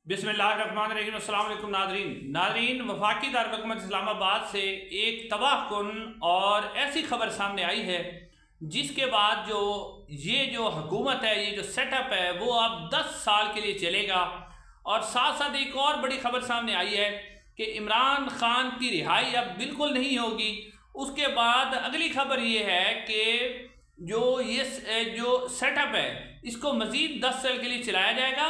बिस्मिल्लाहिर्रहमानिर्रहीम। अस्सलाम वालेकुम नादरीन, वफाकी दारुल इस्लामाबाद से एक तबाहकुन और ऐसी खबर सामने आई है जिसके बाद जो हुकूमत है, ये जो सेटअप है वो अब 10 साल के लिए चलेगा। और साथ साथ एक और बड़ी खबर सामने आई है कि इमरान खान की रिहाई अब बिल्कुल नहीं होगी। उसके बाद अगली खबर ये है कि जो सेटअप है इसको मज़ीद 10 साल के लिए चलाया जाएगा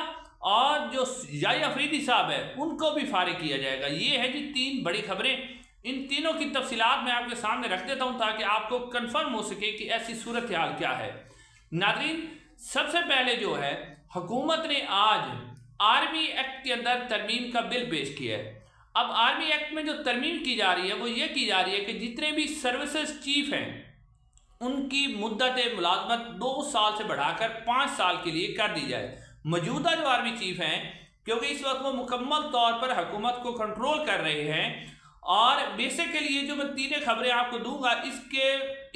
और जो याहिया अफरीदी साहब है उनको भी फारिग किया जाएगा। ये है जी 3 बड़ी खबरें। इन तीनों की तफसीलात मैं आपके सामने रख देता हूं ताकि आपको कंफर्म हो सके कि ऐसी सूरत हाल क्या है। नाज़रीन, सबसे पहले जो है हुकूमत ने आज आर्मी एक्ट के अंदर तरमीम का बिल पेश किया है। अब आर्मी एक्ट में जो तरमीम की जा रही है वो ये की जा रही है कि जितने भी सर्विसेज चीफ हैं उनकी मुद्दत मुलाजमत 2 साल से बढ़ाकर 5 साल के लिए कर दी जाए। मौजूदा जो आर्मी चीफ हैं, क्योंकि इस वक्त वो मुकम्मल तौर पर हुकूमत को कंट्रोल कर रहे हैं, और बेसिकली ये जो मैं 3 खबरें आपको दूंगा इसके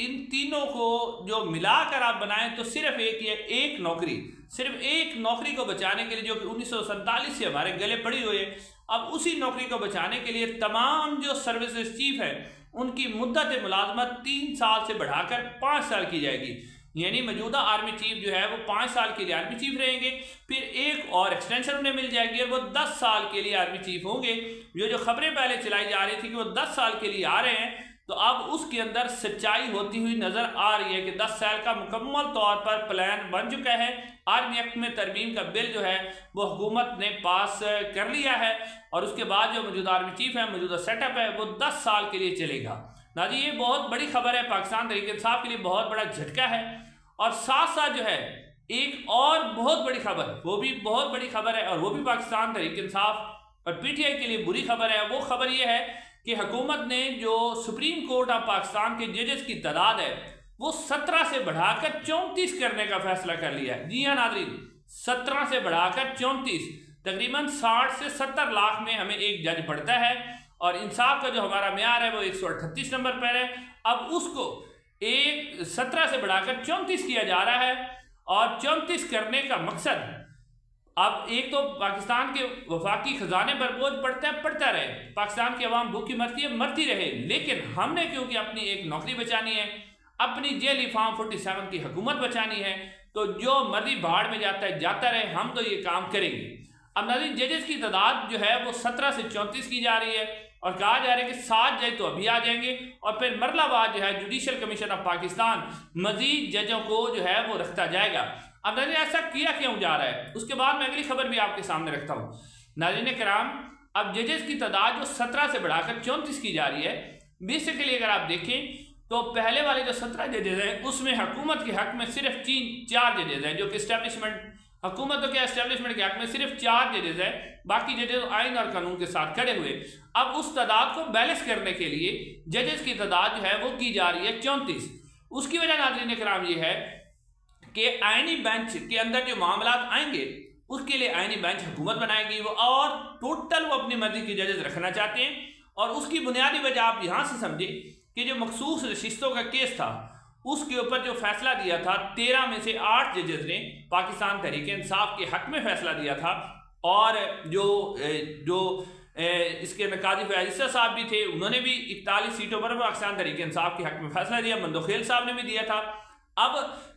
इन तीनों को जो मिलाकर आप बनाएं तो सिर्फ एक नौकरी, सिर्फ एक नौकरी को बचाने के लिए जो कि 1947 से हमारे गले पड़ी हुई है, अब उसी नौकरी को बचाने के लिए तमाम जो सर्विसेज चीफ है उनकी मुद्दत मुलाजमत 3 साल से बढ़ाकर 5 साल की जाएगी। यानी मौजूदा आर्मी चीफ जो है वो 5 साल के लिए आर्मी चीफ रहेंगे, फिर एक और एक्सटेंशन उन्हें मिल जाएगी और वो 10 साल के लिए आर्मी चीफ होंगे। जो खबरें पहले चलाई जा रही थी कि वो 10 साल के लिए आ रहे हैं, तो अब उसके अंदर सच्चाई होती हुई नजर आ रही है कि 10 साल का मुकम्मल तौर पर प्लान बन चुका है। आर्मी एक्ट में तरमीम का बिल जो है वो हुकूमत ने पास कर लिया है और उसके बाद जो मौजूदा आर्मी चीफ है, मौजूदा सेटअप है, वो 10 साल के लिए चलेगा। ना जी, ये बहुत बड़ी खबर है, पाकिस्तान तहरीक इंसाफ के लिए बहुत बड़ा झटका है। और साथ साथ जो है एक और बहुत बड़ी खबर, वो भी बहुत बड़ी खबर है और वो भी पाकिस्तान तहरीक इंसाफ और पीटीआई के लिए बुरी खबर है। वो खबर ये है कि हुकूमत ने जो सुप्रीम कोर्ट ऑफ पाकिस्तान के जजेस की तादाद है वो 17 से बढ़ाकर 34 करने का फैसला कर लिया है। जी हाँ नाज़रीन, 17 से बढ़ाकर 34, तकरीबन 60 से 70 लाख में हमें एक जज पड़ता है और इंसाफ का जो हमारा म्यार है वो 138 नंबर पर है। अब उसको 17 से बढ़ाकर 34 किया जा रहा है और 34 करने का मकसद, अब एक तो पाकिस्तान के वफाकी खजाने पर बोझ पड़ता रहे, पाकिस्तान की आवाम भूखी मरती रहे, लेकिन हमने क्योंकि अपनी एक नौकरी बचानी है, अपनी जेल फॉर्म 47 की हुकूमत बचानी है, तो जो मर्जी भाड़ में जाता रहे, हम तो ये काम करेंगे। अब नाज़रीन, जजेस की तादाद जो है वो 17 से 34 की जा रही है और कहा जा रहा है कि 7 जज तो अभी आ जाएंगे और फिर मरला बाद जो है जुडिशल कमीशन ऑफ पाकिस्तान मजीद जजों को जो है वो रखता जाएगा। अब नाज़रीन, ऐसा किया क्यों जा रहा है, उसके बाद मैं अगली खबर भी आपके सामने रखता हूँ। नाज़रीन कराम, अब जजेस की तादाद जो 17 से बढ़ाकर 34 की जा रही है, बेसिकली अगर आप देखें तो पहले वाले जो 17 जजेस हैं उसमें हुकूमत के हक में सिर्फ 4 जजेस हैं, जो कि इस्टेब्लिशमेंट हुकूमत तो क्या इस्टेब्लिशमेंट के हक में सिर्फ 4 जजेस हैं, बाकी जजेस आइन और कानून के साथ खड़े हुए। अब उस तादाद को बैलेंस करने के लिए जजेस की तादाद जो है वो की जा रही है 34। उसकी वजह नाज़रीन कराम ये है कि आईनी बेंच के अंदर जो मामलात आएंगे उसके लिए आईनी बेंच हुकूमत बनाएगी वो, और टोटल वो अपनी मर्जी के जजेस रखना चाहते हैं। और उसकी बुनियादी वजह आप यहाँ से समझे कि जो मखसूस नशिस्तों का केस था उसके ऊपर जो फैसला दिया था, 13 में से 8 जजेस ने पाकिस्तान तहरीक इंसाफ के हक में फैसला दिया था और जो इसके काजी फैज़ साहब भी थे, उन्होंने भी 41 सीटों पर पाकिस्तान तहरीक इंसाफ के हक में फैसला दिया। मंदोखेल साहब ने भी दिया था। अब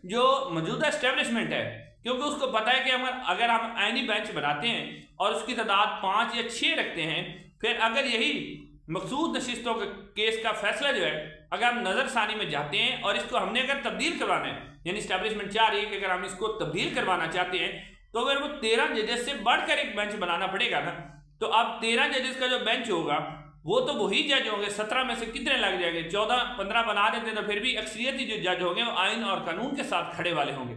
जो मौजूदा एस्टेब्लिशमेंट है, क्योंकि उसको पता है कि अगर हम आईनी बेंच बनाते हैं और उसकी तादाद 5 या 6 रखते हैं, फिर अगर यही मखसूस नशिस्तों के केस का फैसला जो है अगर हम नज़रसानी में जाते हैं और इसको हमने अगर तब्दील करवाना है, यानी एस्टेब्लिशमेंट चाह रही है कि अगर हम इसको तब्दील करवाना चाहते हैं तो अगर वो 13 जजेस से बढ़कर एक बेंच बनाना पड़ेगा ना, तो अब 13 जजेस का जो बेंच होगा वो तो वही जज होंगे। 17 में से कितने लग जाएंगे, 14-15 बना देते हैं तो फिर भी अक्सरियती जो जज होंगे वो आइन और कानून के साथ खड़े वाले होंगे।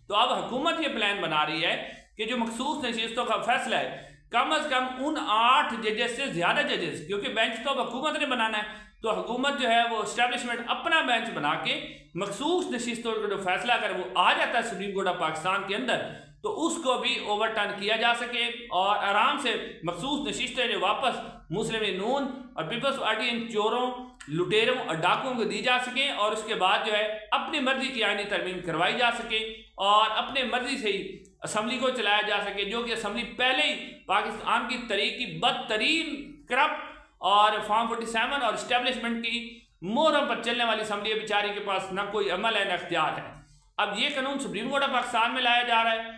तो अब हुकूमत ये प्लान बना रही है कि जो मखसूस नशिस्तों का फैसला है कम अज कम उन 8 जजेस से ज्यादा जजेस, क्योंकि बेंच तो अब हुकूमत ने बनाना है, तो हुकूमत जो है वो एस्टेब्लिशमेंट अपना बेंच बना के मखसूस नशिस्तों का जो फैसला अगर वो आ जाता है सुप्रीम कोर्ट ऑफ पाकिस्तान के अंदर, तो उसको भी ओवरटर्न किया जा सके और आराम से मखसूस नशिस्तें जो वापस मुस्लिम नून और पीपल्स पार्टी इन चोरों, लुटेरों और डाकुओं को दी जा सके और उसके बाद जो है अपनी मर्जी की आईनी तरमीम करवाई जा सके और अपने मर्जी से ही असम्बली को चलाया जा सके, जो कि असम्बली पहले ही पाकिस्तान की तरीक की बदतरीन, करप्ट और फॉर्म 47 और इस्टेब्लिशमेंट की मोहरों पर चलने वाली असम्बली है। बेचारी के पास ना कोई अमल है, ना इख्तियार है। अब ये कानून सुप्रीम कोर्ट ऑफ पाकिस्तान में लाया जा रहा है,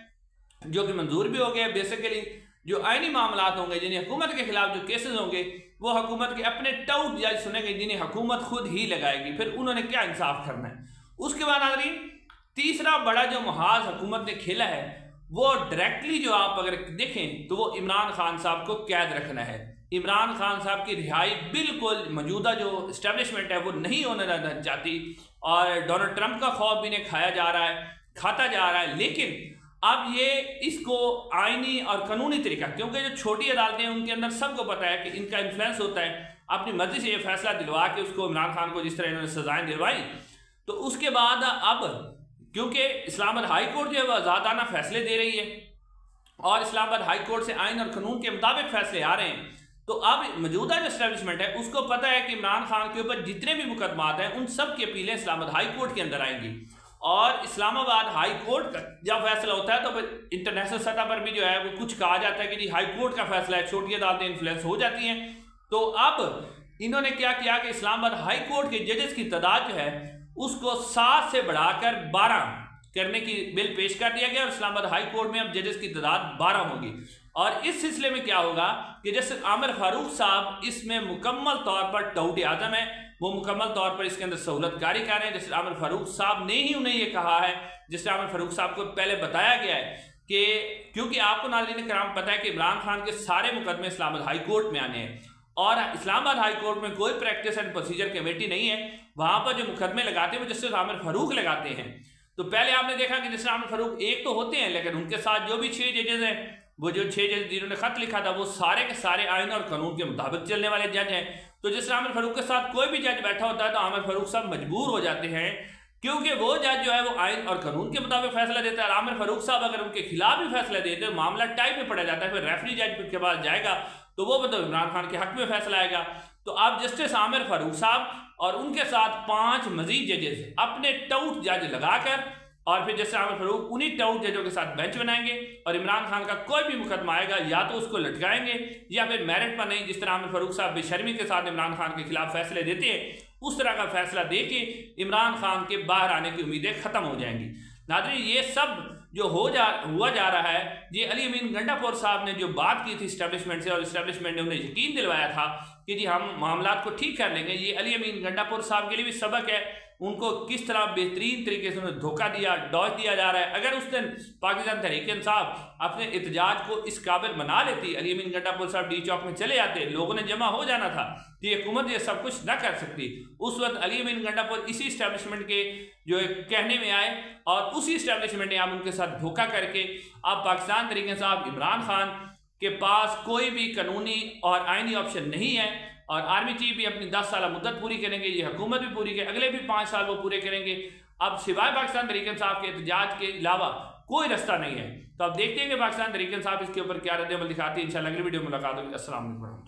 जो कि मंजूर भी हो गया। बेसिकली जो आईनी मामलात होंगे, जिन्हें हुकूमत के खिलाफ जो केसेस होंगे, वो हुकूमत के अपने टाउट जज सुनेंगे, जिन्हें हुकूमत खुद ही लगाएगी। फिर उन्होंने क्या इंसाफ करना है। उसके बाद नाज़रीन, तीसरा बड़ा जो महाज हुकूमत ने खेला है, वो डायरेक्टली जो आप अगर देखें तो वो इमरान खान साहब को कैद रखना है। इमरान खान साहब की रिहाई बिल्कुल मौजूदा जो इस्टेब्लिशमेंट है वो नहीं होने चाहती और डोनाल्ड ट्रंप का खौफ भी इन्हें खाया जा रहा है, खाता जा रहा है। लेकिन अब ये इसको आईनी और कानूनी तरीका, क्योंकि जो छोटी अदालतें हैं उनके अंदर सबको पता है कि इनका इन्फ्लुएंस होता है, अपनी मर्जी से ये फैसला दिलवा के उसको इमरान खान को जिस तरह इन्होंने सजाएं दिलवाई, तो उसके बाद अब क्योंकि इस्लामाबाद हाई कोर्ट जो है वह आज़ादाना फैसले दे रही है और इस्लामाबाद हाई कोर्ट से आइन और कानून के मुताबिक फैसले आ रहे हैं, तो अब मौजूदा जो इस्टेब्लिशमेंट है उसको पता है कि इमरान खान के ऊपर जितने भी मुकदमात हैं उन सब की अपीलें इस्लामाबाद हाई कोर्ट के अंदर आएंगी और इस्लामाबाद हाई कोर्ट का जब फैसला होता है तो फिर इंटरनेशनल सतह पर भी जो है वो कुछ कहा जाता है कि जी हाई कोर्ट का फैसला है, छोटी अदालतें इन्फ्लुएंस हो जाती हैं। तो अब इन्होंने क्या किया कि इस्लामाबाद हाई कोर्ट के जजेस की तादाद जो है उसको 7 से बढ़ाकर 12 करने की बिल पेश कर दिया गया और इस्लामाबाद हाई कोर्ट में अब जजेस की तादाद 12 होगी। और इस सिलसिले में क्या होगा कि जैसे आमिर फारूक साहब इसमें मुकम्मल तौर पर टाउट आजम है, वो मुकम्मल तौर पर इसके अंदर सहूलतकारी कर रहे हैं। जैसे आमिर फारूक साहब ने ही उन्हें ये कहा है, जिससे आमिर फारूक साहब को पहले बताया गया है कि क्योंकि आपको नाज़रीन कराम पता है कि इमरान खान के सारे मुकदमे इस्लामाबाद हाई कोर्ट में आने हैं और इस्लामाबाद हाई कोर्ट में कोई प्रैक्टिस एंड प्रोसीजर कमेटी नहीं है। वहाँ पर जो मुकदमे लगाते हैं वो जस्टिस आमिर फारूक लगाते हैं। तो पहले आपने देखा कि जस्टिस आमिर फारूक एक तो होते हैं, लेकिन उनके साथ जो भी 6 जजेस हैं, वो जो 6 जज जिन्होंने खत लिखा था वो सारे के सारे आइन और कानून के मुताबिक चलने वाले जज हैं। तो जिस आमिर फारूक के साथ कोई भी जज बैठा होता है तो आमिर फारूक साहब मजबूर हो जाते हैं, क्योंकि वो जज जो है वो आइन और कानून के मुताबिक फैसला देता है। आमिर फारूक साहब अगर उनके खिलाफ भी फैसला देते हैं, मामला टाइप में पड़ा जाता है, फिर रेफरी जज के पास जाएगा तो वो मतलब इमरान खान के हक में फैसला आएगा। तो अब जस्टिस आमिर फारूक साहब और उनके साथ 5 मजीद जजेस अपने टाउट जज लगाकर और फिर जैसे आमिर फारूक उन्हीं टाउट जजों के साथ बेंच बनाएंगे और इमरान खान का कोई भी मुकदमा आएगा या तो उसको लटकाएंगे या फिर मेरिट पर नहीं, जिस तरह आमिर फारूक साहब बेशर्मी के साथ इमरान खान के खिलाफ फैसले देते हैं उस तरह का फैसला दे के इमरान खान के बाहर आने की उम्मीदें खत्म हो जाएंगी। नाज़रीन, ये सब जो हुआ जा रहा है, ये अली अमीन गंडापुर साहब ने जो बात की थी इस्टेब्लिशमेंट से और इस्टेब्लिशमेंट ने उन्हें यकीन दिलवाया था कि जी हम मामलात को ठीक कर लेंगे, ये अली अमीन गंडापुर साहब के लिए भी सबक है। उनको किस तरह बेहतरीन तरीके से उन्हें धोखा दिया, डॉज दिया जा रहा है। अगर उस दिन पाकिस्तान तहरीक इंसाफ अपने एहतजाज को इस काबिल बना लेती, अली अमीन गंडापुर साहब डी चौक में चले जाते, लोगों ने जमा हो जाना था, तो ये हुकूमत ये सब कुछ ना कर सकती। उस वक्त अली अमीन गंडापुर इसी इस्टेब्लिशमेंट के जो कहने में आए और उसी इस्टेब्लिशमेंट ने आप उनके साथ धोखा करके अब पाकिस्तान तहरीक इंसाफ इमरान खान के पास कोई भी कानूनी और आइनी ऑप्शन नहीं है और आर्मी चीफ भी अपनी 10 साल मुद्दत पूरी करेंगे, ये हुकूमत भी पूरी करेंगे, अगले भी 5 साल वो पूरे करेंगे। अब सिवाय पाकिस्तान तहरीक इंसाफ के एहतजाज के अलावा कोई रास्ता नहीं है। तो अब देखते हैं कि पाकिस्तान तहरीक इंसाफ इसके ऊपर क्या रद्द अमल दिखाती है। इंशाल्लाह अगली वीडियो में मुलाकात होगी। अस्सलाम वालेकुम।